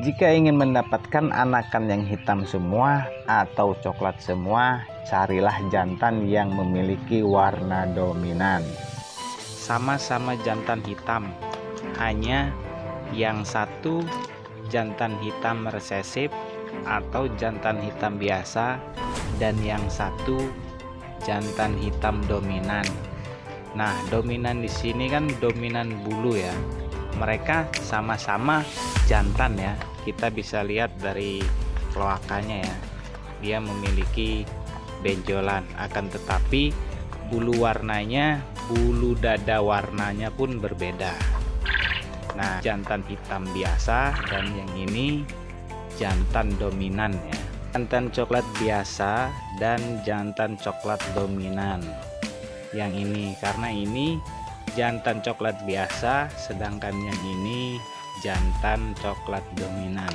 Jika ingin mendapatkan anakan yang hitam semua atau coklat semua, carilah jantan yang memiliki warna dominan. Sama-sama jantan hitam, hanya yang satu jantan hitam resesif atau jantan hitam biasa, dan yang satu jantan hitam dominan. Nah, dominan di sini kan dominan bulu ya. Mereka sama-sama jantan ya. Kita bisa lihat dari kloakannya ya. Dia memiliki benjolan, akan tetapi bulu warnanya, bulu dada warnanya pun berbeda. Nah, jantan hitam biasa dan yang ini jantan dominan ya. Jantan coklat biasa dan jantan coklat dominan. Yang ini karena ini jantan coklat biasa, sedangkan yang ini jantan coklat dominan.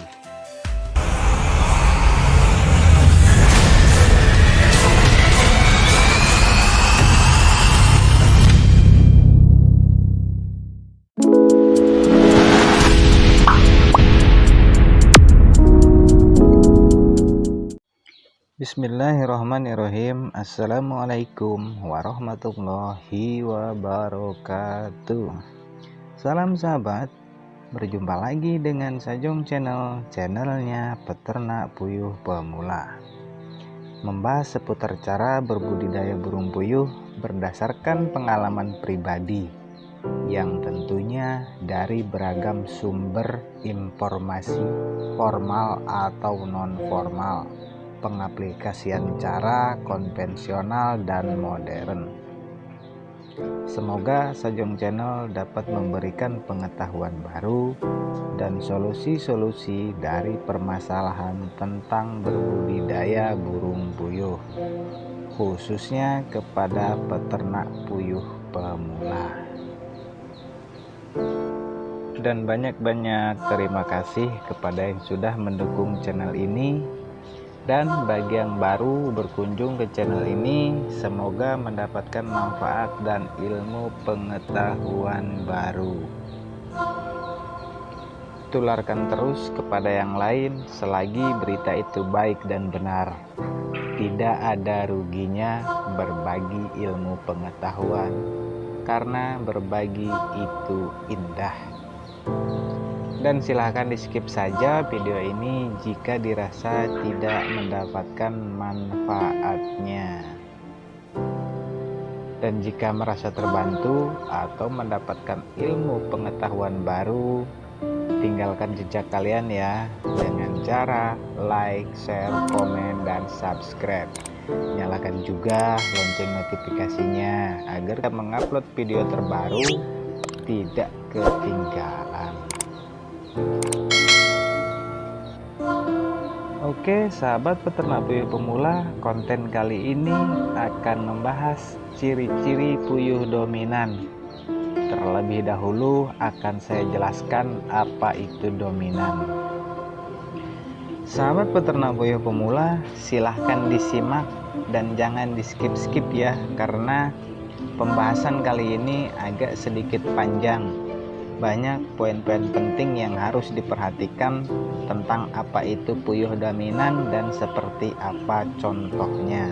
Bismillahirrahmanirrahim. Assalamualaikum warahmatullahi wabarakatuh. Salam sahabat, berjumpa lagi dengan Sajong Channel, channelnya peternak puyuh pemula. Membahas seputar cara berbudidaya burung puyuh berdasarkan pengalaman pribadi, yang tentunya dari beragam sumber informasi formal atau non formal, pengaplikasian cara konvensional dan modern. Semoga Sajong Channel dapat memberikan pengetahuan baru dan solusi-solusi dari permasalahan tentang berbudidaya burung puyuh, khususnya kepada peternak puyuh pemula. Dan banyak-banyak terima kasih kepada yang sudah mendukung channel ini. Dan bagi yang baru berkunjung ke channel ini, semoga mendapatkan manfaat dan ilmu pengetahuan baru. Tularkan terus kepada yang lain selagi berita itu baik dan benar. Tidak ada ruginya berbagi ilmu pengetahuan, karena berbagi itu indah. Dan silahkan di skip saja video ini jika dirasa tidak mendapatkan manfaatnya. Dan jika merasa terbantu atau mendapatkan ilmu pengetahuan baru, tinggalkan jejak kalian ya dengan cara like, share, komen, dan subscribe. Nyalakan juga lonceng notifikasinya agar mengupload video terbaru tidak ketinggalan. Oke sahabat peternak puyuh pemula, konten kali ini akan membahas ciri-ciri puyuh dominan. Terlebih dahulu akan saya jelaskan apa itu dominan. Sahabat peternak puyuh pemula, silahkan disimak dan jangan di skip-skip ya, karena pembahasan kali ini agak sedikit panjang. Banyak poin-poin penting yang harus diperhatikan tentang apa itu puyuh dominan dan seperti apa contohnya.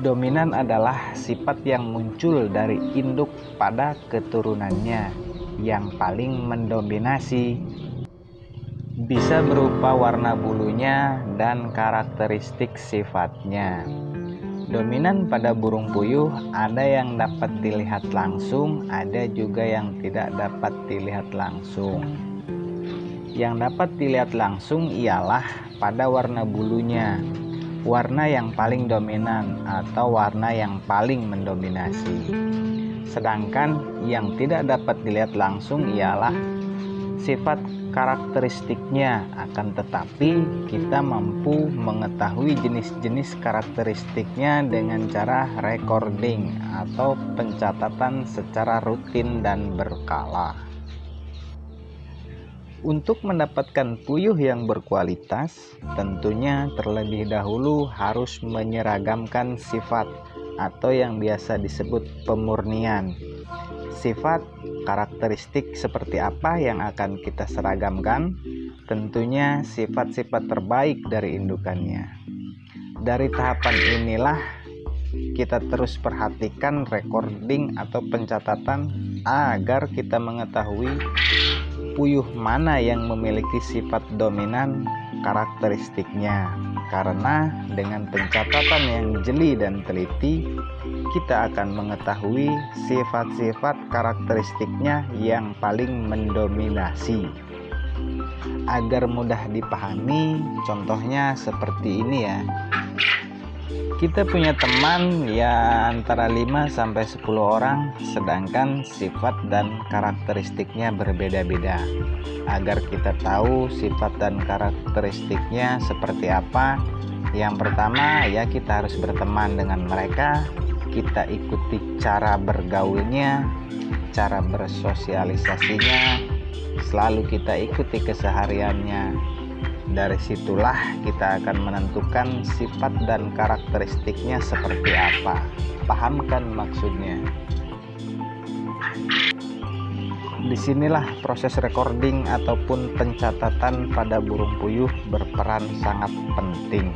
Dominan adalah sifat yang muncul dari induk pada keturunannya yang paling mendominasi. Bisa berupa warna bulunya dan karakteristik sifatnya. Dominan pada burung puyuh ada yang dapat dilihat langsung, ada juga yang tidak dapat dilihat langsung. Yang dapat dilihat langsung ialah pada warna bulunya, warna yang paling dominan atau warna yang paling mendominasi. Sedangkan yang tidak dapat dilihat langsung ialah sifat karakteristiknya, akan tetapi kita mampu mengetahui jenis-jenis karakteristiknya dengan cara recording atau pencatatan secara rutin dan berkala. Untuk mendapatkan puyuh yang berkualitas, tentunya terlebih dahulu harus menyeragamkan sifat atau yang biasa disebut pemurnian. Sifat karakteristik seperti apa yang akan kita seragamkan? Tentunya sifat-sifat terbaik dari indukannya. Dari tahapan inilah kita terus perhatikan recording atau pencatatan agar kita mengetahui puyuh mana yang memiliki sifat dominan karakteristiknya. Karena dengan pencatatan yang jeli dan teliti, kita akan mengetahui sifat-sifat karakteristiknya yang paling mendominasi. Agar mudah dipahami, contohnya seperti ini ya. Kita punya teman ya antara 5 sampai 10 orang, sedangkan sifat dan karakteristiknya berbeda-beda. Agar kita tahu sifat dan karakteristiknya seperti apa, yang pertama ya kita harus berteman dengan mereka, kita ikuti cara bergaulnya, cara bersosialisasinya, selalu kita ikuti kesehariannya. Dari situlah kita akan menentukan sifat dan karakteristiknya seperti apa. Pahamkan maksudnya. Disinilah proses recording ataupun pencatatan pada burung puyuh berperan sangat penting.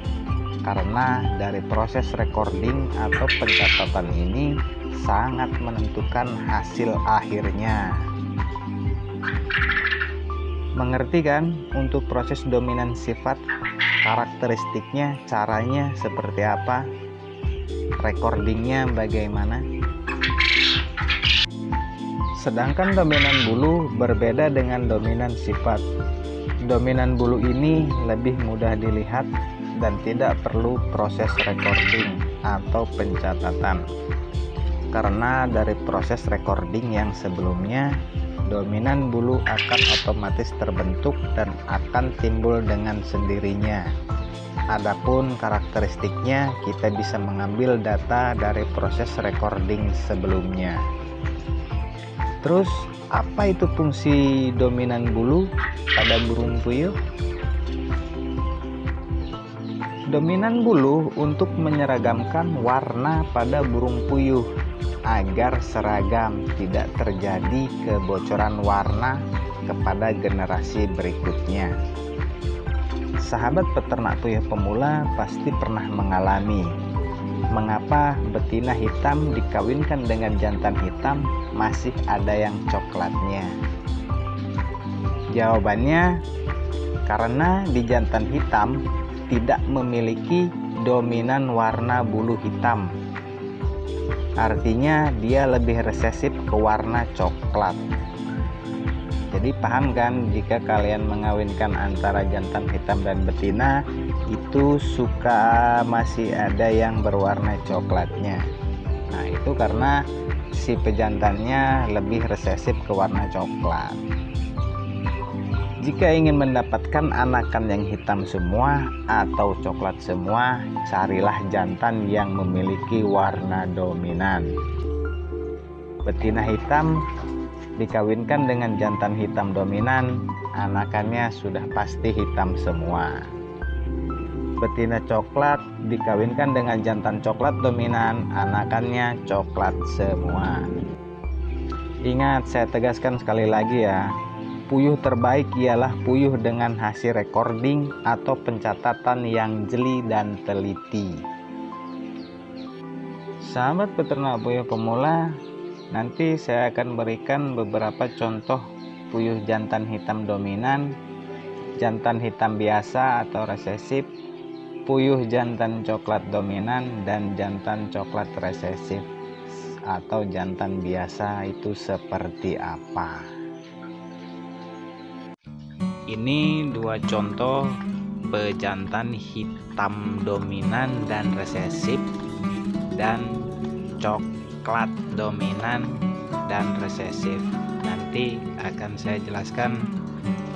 Karena dari proses recording atau pencatatan ini sangat menentukan hasil akhirnya. Mengerti kan untuk proses dominan sifat karakteristiknya, caranya seperti apa, recordingnya bagaimana. Sedangkan dominan bulu berbeda dengan dominan sifat. Dominan bulu ini lebih mudah dilihat dan tidak perlu proses recording atau pencatatan. Karena dari proses recording yang sebelumnya, dominan bulu akan otomatis terbentuk dan akan timbul dengan sendirinya. Adapun karakteristiknya kita bisa mengambil data dari proses recording sebelumnya. Terus apa itu fungsi dominan bulu pada burung puyuh? Dominan bulu untuk menyeragamkan warna pada burung puyuh agar seragam, tidak terjadi kebocoran warna kepada generasi berikutnya. Sahabat peternak puyuh pemula pasti pernah mengalami mengapa betina hitam dikawinkan dengan jantan hitam masih ada yang coklatnya. Jawabannya karena di jantan hitam tidak memiliki dominan warna bulu hitam. Artinya dia lebih resesif ke warna coklat. Jadi paham kan jika kalian mengawinkan antara jantan hitam dan betina, itu suka masih ada yang berwarna coklatnya. Nah itu karena si pejantannya lebih resesif ke warna coklat. Jika ingin mendapatkan anakan yang hitam semua atau coklat semua, carilah jantan yang memiliki warna dominan. Betina hitam dikawinkan dengan jantan hitam dominan, anakannya sudah pasti hitam semua. Betina coklat dikawinkan dengan jantan coklat dominan, anakannya coklat semua. Ingat, saya tegaskan sekali lagi ya, puyuh terbaik ialah puyuh dengan hasil recording atau pencatatan yang jeli dan teliti. Sahabat peternak puyuh pemula, nanti saya akan berikan beberapa contoh puyuh jantan hitam dominan, jantan hitam biasa atau resesif, puyuh jantan coklat dominan, dan jantan coklat resesif atau jantan biasa itu seperti apa. Ini dua contoh pejantan hitam dominan dan resesif dan coklat dominan dan resesif. Nanti akan saya jelaskan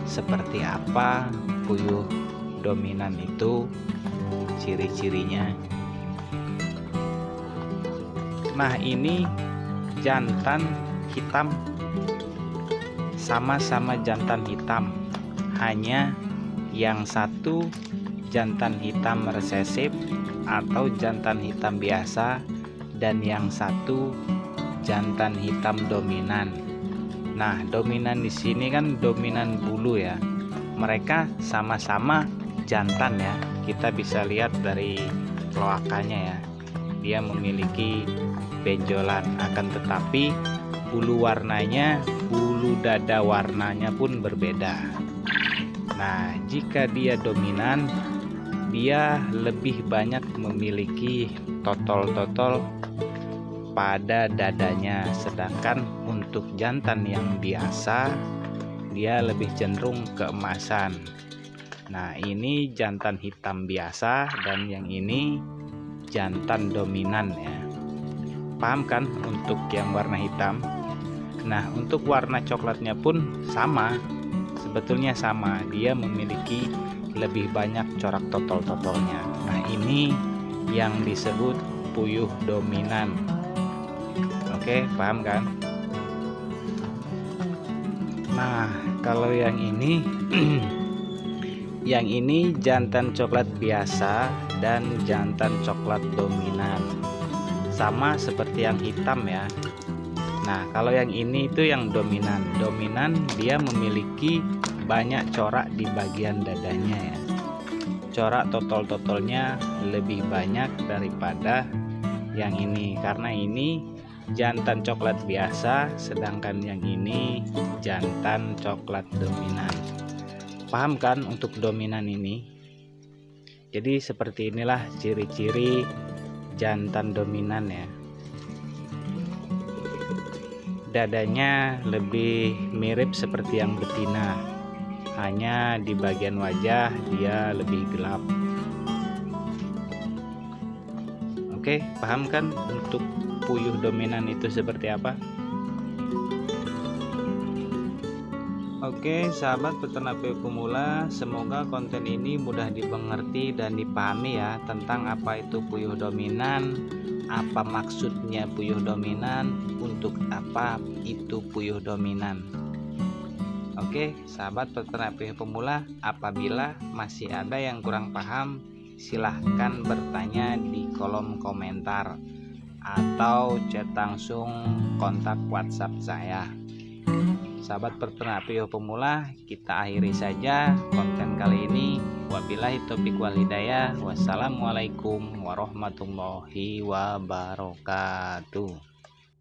seperti apa puyuh dominan itu, ciri-cirinya. Nah ini jantan hitam, sama-sama jantan hitam, hanya yang satu jantan hitam resesif atau jantan hitam biasa, dan yang satu jantan hitam dominan. Nah, dominan di sini kan dominan bulu ya. Mereka sama-sama jantan ya. Kita bisa lihat dari kloakannya ya. Dia memiliki benjolan, akan tetapi bulu warnanya, bulu dada warnanya pun berbeda. Nah, jika dia dominan, dia lebih banyak memiliki totol-totol pada dadanya, sedangkan untuk jantan yang biasa dia lebih cenderung keemasan. Nah, ini jantan hitam biasa dan yang ini jantan dominan ya. Paham kan untuk yang warna hitam? Nah, untuk warna coklatnya pun sama, sebetulnya sama, dia memiliki lebih banyak corak totol-totolnya. Nah, ini yang disebut puyuh dominan. Oke, paham kan? Nah, kalau yang ini yang ini jantan coklat biasa dan jantan coklat dominan. Sama seperti yang hitam ya. Nah, kalau yang ini itu yang dominan. Dominan dia memiliki banyak corak di bagian dadanya ya. Corak totol-totolnya lebih banyak daripada yang ini, karena ini jantan coklat biasa, sedangkan yang ini jantan coklat dominan. Paham kan untuk dominan ini? Jadi seperti inilah ciri-ciri jantan dominan ya. Dadanya lebih mirip seperti yang betina, hanya di bagian wajah dia lebih gelap. Oke, paham kan untuk puyuh dominan itu seperti apa? Oke, sahabat peternak puyuh pemula, semoga konten ini mudah dimengerti dan dipahami ya tentang apa itu puyuh dominan, apa maksudnya puyuh dominan, untuk apa itu puyuh dominan. Oke, sahabat peternak puyuh pemula, apabila masih ada yang kurang paham, silahkan bertanya di kolom komentar atau chat langsung kontak WhatsApp saya. Sahabat peternak puyuh pemula, kita akhiri saja konten kali ini. Wabillahi taufiq wal hidayah. Wassalamualaikum warahmatullahi wabarakatuh.